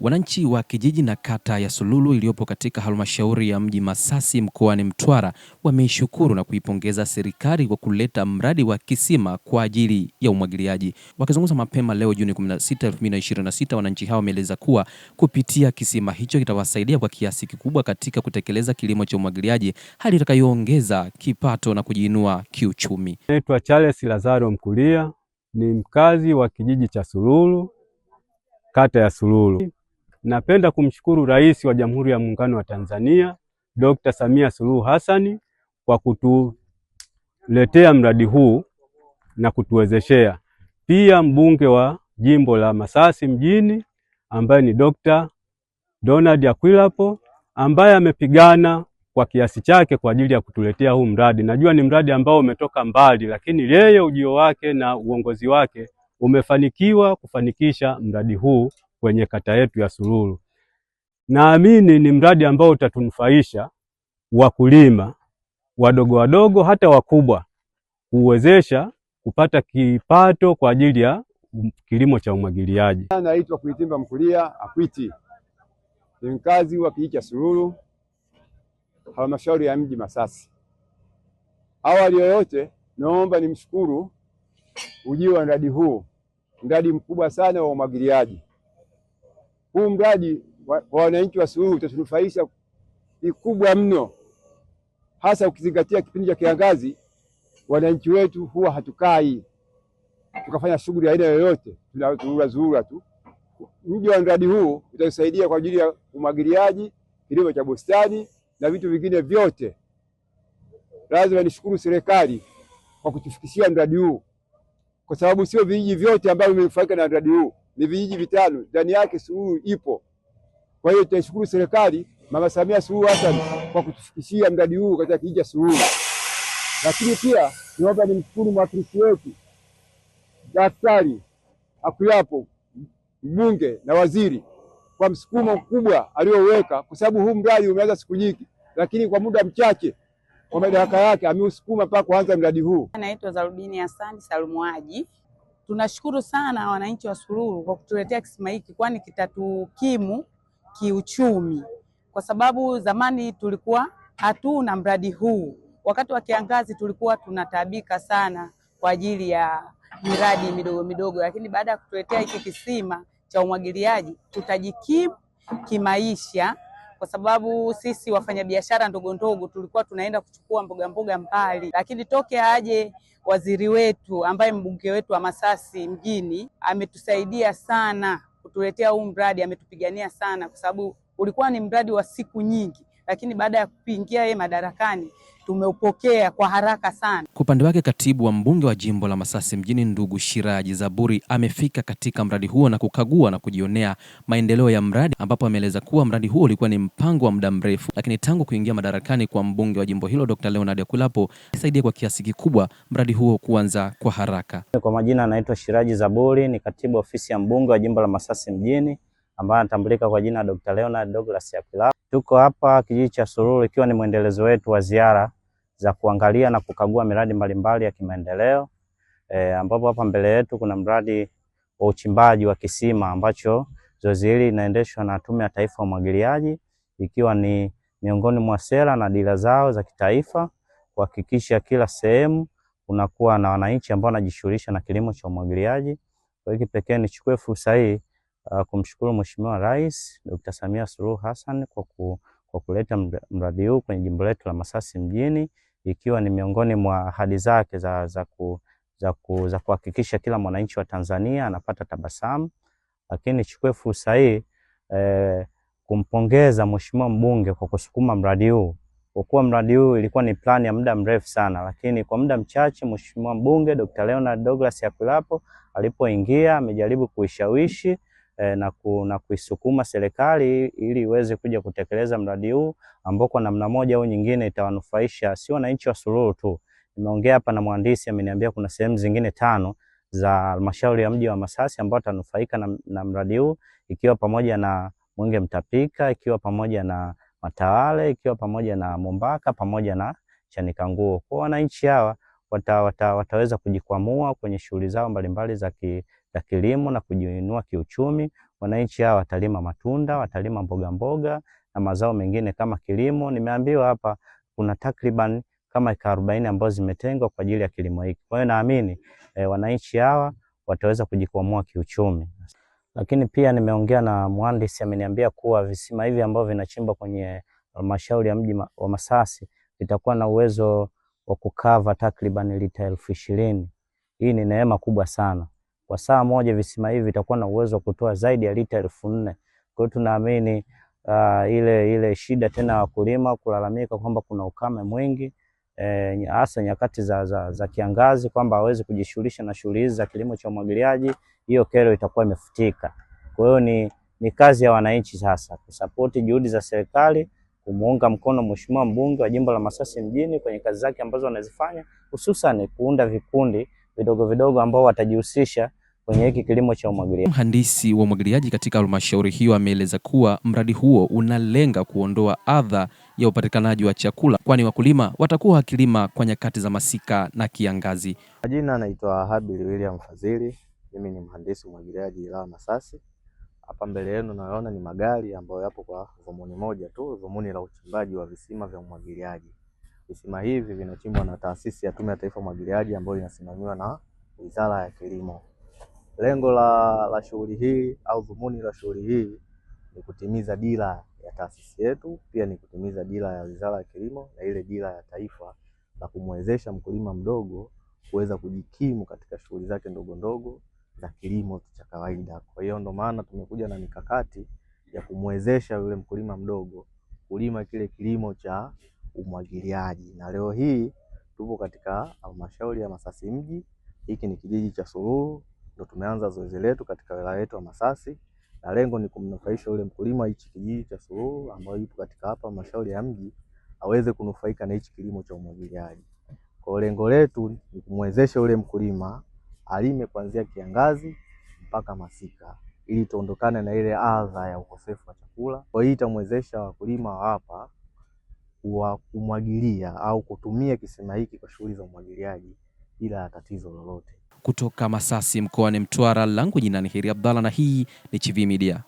Wananchi wa kijiji na kata ya Sululu iliyopo katika halmashauri ya mji Masasi mkoani Mtwara wameishukuru na kuipongeza serikali kwa kuleta mradi wa kisima kwa ajili ya umwagiliaji. Wakizungumza mapema leo Juni 16, 2026, wananchi hao wameeleza kuwa kupitia kisima hicho kitawasaidia kwa kiasi kikubwa katika kutekeleza kilimo cha umwagiliaji, hali itakayoongeza kipato na kujiinua kiuchumi. Naitwa Charles Lazaro Mkulia, ni mkazi wa kijiji cha Sululu, kata ya Sululu. Napenda kumshukuru Rais wa Jamhuri ya Muungano wa Tanzania, Dr. Samia Suluhu Hassan kwa kutuletea mradi huu na kutuwezeshea. Pia mbunge wa jimbo la Masasi mjini ambaye ni Dr. Donald Akwilapo ambaye amepigana kwa kiasi chake kwa ajili ya kutuletea huu mradi. Najua ni mradi ambao umetoka mbali, lakini yeye ujio wake na uongozi wake umefanikiwa kufanikisha mradi huu kwenye kata yetu ya Sululu. Naamini ni mradi ambao utatunufaisha wakulima wadogo wadogo hata wakubwa, kuwezesha kupata kipato kwa ajili ya kilimo cha umwagiliaji. Naitwa Kuitimba Mkulia Akwiti, ni mkazi wa kijiji cha Sululu, halmashauri ya mji Masasi. Awali yoyote, naomba nimshukuru ujio wa mradi huu, mradi mkubwa sana wa umwagiliaji. Huu mradi kwa wananchi wa Sululu utatunufaisha vikubwa mno, hasa ukizingatia kipindi cha kiangazi. Wananchi wetu huwa hatukai tukafanya shughuli aina yoyote, tunazurura tu. Ujio wa mradi huu utasaidia kwa ajili ya umwagiliaji, kilimo cha bustani na vitu vingine vyote. Lazima nishukuru serikali kwa kutufikishia mradi huu, kwa sababu sio vijiji vyote ambavyo vimenufaika na mradi huu, ni vijiji vitano ndani yake Sululu ipo. Kwa hiyo tunashukuru serikali, Mama Samia Suluhu Hassan kwa kutufikishia mradi huu katika kijiji cha Sululu. Lakini pia naomba nimshukuru mwakilishi wetu Daktari Akwilapo, mbunge na waziri, kwa msukumo mkubwa alioweka, kwa sababu huu mradi umeanza siku nyingi, lakini kwa muda mchache kwa madaraka yake ameusukuma mpaka kuanza mradi huu. Naitwa Zarubini Hassan Salumuaji. Tunashukuru sana wananchi wa Sululu kwa kutuletea kisima hiki, kwani kitatukimu kiuchumi, kwa sababu zamani tulikuwa hatuna mradi huu. Wakati wa kiangazi tulikuwa tunataabika sana kwa ajili ya miradi midogo midogo, lakini baada ya kutuletea hiki kisima cha umwagiliaji tutajikimu kimaisha, kwa sababu sisi wafanyabiashara ndogo ndogo tulikuwa tunaenda kuchukua mboga mboga mbali, lakini toke aje waziri wetu ambaye mbunge wetu wa Masasi mjini ametusaidia sana kutuletea huu mradi, ametupigania sana, kwa sababu ulikuwa ni mradi wa siku nyingi, lakini baada ya kuingia yeye madarakani tumeupokea kwa haraka sana. Kwa upande wake, katibu wa mbunge wa jimbo la Masasi mjini ndugu Shiraji Zaburi amefika katika mradi huo na kukagua na kujionea maendeleo ya mradi, ambapo ameeleza kuwa mradi huo ulikuwa ni mpango wa muda mrefu, lakini tangu kuingia madarakani kwa mbunge wa jimbo hilo Dr. Leonard Akwilapo isaidia kwa kiasi kikubwa mradi huo kuanza kwa haraka. Kwa majina anaitwa Shiraji Zaburi, ni katibu ofisi ya mbunge wa jimbo la Masasi mjini ambaye anatambulika kwa jina Dr. Leonard Douglas Akwilapo. Tuko hapa kijiji cha Sululu ikiwa ni mwendelezo wetu wa ziara za kuangalia na kukagua miradi mbalimbali ya kimaendeleo, ambapo hapa mbele yetu kuna mradi wa uchimbaji wa kisima ambacho zoezi hili linaendeshwa na Tume ya Taifa ya Umwagiliaji, ikiwa ni miongoni mwa sera na dira zao za kitaifa kuhakikisha kila sehemu unakuwa na wananchi ambao wanajishughulisha na kilimo cha umwagiliaji. Kwa hiyo pekee nichukue fursa hii kumshukuru Mheshimiwa Rais Dr. Samia Suluhu Hassan kwa kuleta mradi huu kwenye jimbo letu la Masasi mjini, ikiwa ni miongoni mwa ahadi zake za kuhakikisha kila mwananchi wa Tanzania anapata tabasamu. Lakini nichukue fursa hii kumpongeza Mheshimiwa mbunge kwa kusukuma mradi huu. Kwa kuwa mradi huu ilikuwa ni plani ya muda mrefu sana, lakini kwa muda mchache Mheshimiwa mbunge Dr. Leonard Douglas Akwilapo alipoingia amejaribu kuishawishi na kuisukuma serikali ili iweze kuja kutekeleza mradi huu ambao kwa namna moja au nyingine itawanufaisha sio wananchi wa Sululu tu. Nimeongea hapa na mhandisi ameniambia kuna sehemu zingine 5 za halmashauri ya mji wa Masasi ambao watanufaika na mradi huu, ikiwa pamoja na Mwenge Mtapika, ikiwa pamoja na Matawale, ikiwa pamoja na Mombaka, pamoja na Chanikanguo. Kwa wananchi hawa wataweza kujikwamua kwenye shughuli zao mbalimbali ya kilimo na kujiinua kiuchumi. Wananchi hawa watalima matunda, watalima mboga mboga na mazao mengine kama kilimo. Nimeambiwa hapa kuna takriban kama eka 40 ambazo zimetengwa kwa ajili ya kilimo hiki. Kwa hiyo naamini wananchi hawa wataweza kujikwamua kiuchumi. Lakini pia nimeongea na mhandisi, ameniambia kuwa visima hivi ambavyo vinachimbwa kwenye halmashauri ya mji wa Masasi vitakuwa na uwezo wa kukava takriban lita 20,000. Hii ni neema kubwa sana. Kwa saa moja visima hivi vitakuwa na uwezo wa kutoa zaidi ya lita 4,000. Kwa hiyo tunaamini ile shida tena wakulima kulalamika kwamba kuna ukame mwingi hasa nyakati za kiangazi, kwamba hawezi kujishughulisha na shughuli hizi za kilimo cha umwagiliaji, hiyo kero itakuwa imefutika. Kwa hiyo ni kazi ya wananchi sasa kusapoti juhudi za serikali, kumuunga mkono Mheshimiwa mbunge wa jimbo la Masasi mjini kwenye kazi zake ambazo wanazifanya, hususan kuunda vikundi vidogo vidogo ambao watajihusisha kwenye hiki kilimo cha umwagiliaji. Mhandisi wa umwagiliaji katika halmashauri hiyo ameeleza kuwa mradi huo unalenga kuondoa adha ya upatikanaji wa chakula, kwani wakulima watakuwa wakilima kwa nyakati za masika na kiangazi. Majina naitwa Habil William Fadhili, mimi ni mhandisi umwagiliaji wilaya Masasi. Hapa mbele yenu naona ni magari ambayo yapo kwa dhumuni moja tu, dhumuni la uchimbaji wa visima vya umwagiliaji. Visima hivi vinachimbwa na taasisi ya Tume ya Taifa ya Umwagiliaji ambayo inasimamiwa na Wizara ya Kilimo. Lengo la shughuli hii au dhumuni la shughuli hii ni kutimiza dira ya taasisi yetu, pia ni kutimiza dira ya Wizara ya Kilimo na ile dira ya taifa na kumwezesha mkulima mdogo kuweza kujikimu katika shughuli zake ndogo ndogo za kilimo cha kawaida. Kwa hiyo ndo maana tumekuja na mikakati ya kumwezesha yule mkulima mdogo kulima kile kilimo cha umwagiliaji. Na leo hii tupo katika halmashauri ya Masasi mji. Hiki ni kijiji cha Sululu, ndo tumeanza zoezi letu katika wilaya yetu ya Masasi, na lengo ni kumnufaisha yule mkulima hichi kijiji cha Sululu ambayo yupo katika hapa halmashauri ya mji aweze kunufaika na hichi kilimo cha umwagiliaji. Kwa lengo letu ni kumwezesha yule mkulima alime kuanzia kiangazi mpaka masika ili tuondokane na ile adha ya ukosefu wa chakula. Kwa hiyo itamwezesha wakulima hapa wa kumwagilia au kutumia kisima hiki kwa shughuli za umwagiliaji bila tatizo lolote. Kutoka Masasi mkoani Mtwara, langu jina ni Heri Abdalla na hii ni Chivihi Media.